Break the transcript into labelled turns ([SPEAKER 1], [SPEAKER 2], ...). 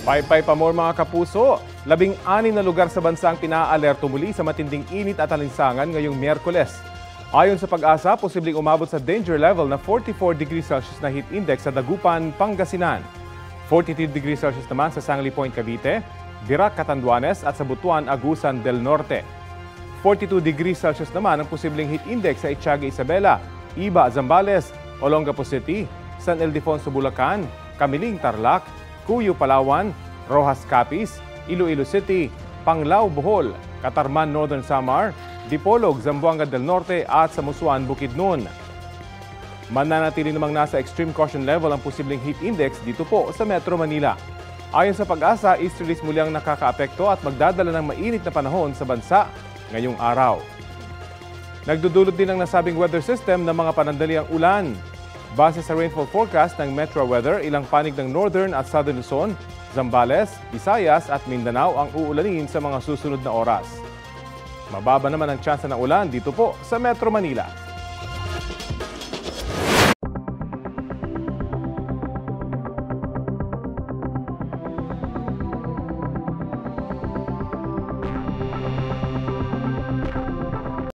[SPEAKER 1] Paypay pa more mga kapuso. 16 na lugar sa bansa ang pinaalerto muli sa matinding init at alinsangan ngayong Miyerkules. Ayon sa Pag-asa, posibleng umabot sa danger level na 44 degrees Celsius na heat index sa Dagupan, Pangasinan. 43 degrees Celsius naman sa Sangley Point, Cavite, Virac, Catanduanes at sa Butuan, Agusan del Norte. 42 degrees Celsius naman ang posibleng heat index sa Itiaga, Isabela, Iba, Zambales, Olongapo City, San Ildefonso, Bulacan, Camiling, Tarlac, Cuyo, Palawan, Rojas, Capiz, Iloilo City, Panglao, Bohol, Catarman, Northern Samar, Dipolog, Zamboanga del Norte at sa Musuan, Bukidnon. Mananatili namang nasa extreme caution level ang posibleng heat index dito po sa Metro Manila. Ayon sa Pag-asa, easterlies muli ang nakakaapekto at magdadala ng mainit na panahon sa bansa ngayong araw. Nagdudulot din ang nasabing weather system ng mga panandaliang ulan. Base sa rainfall forecast ng Metro Weather, ilang panig ng Northern at Southern Luzon, Zambales, Visayas at Mindanao ang uulanin sa mga susunod na oras. Mababa naman ang tsansa ng ulan dito po sa Metro Manila.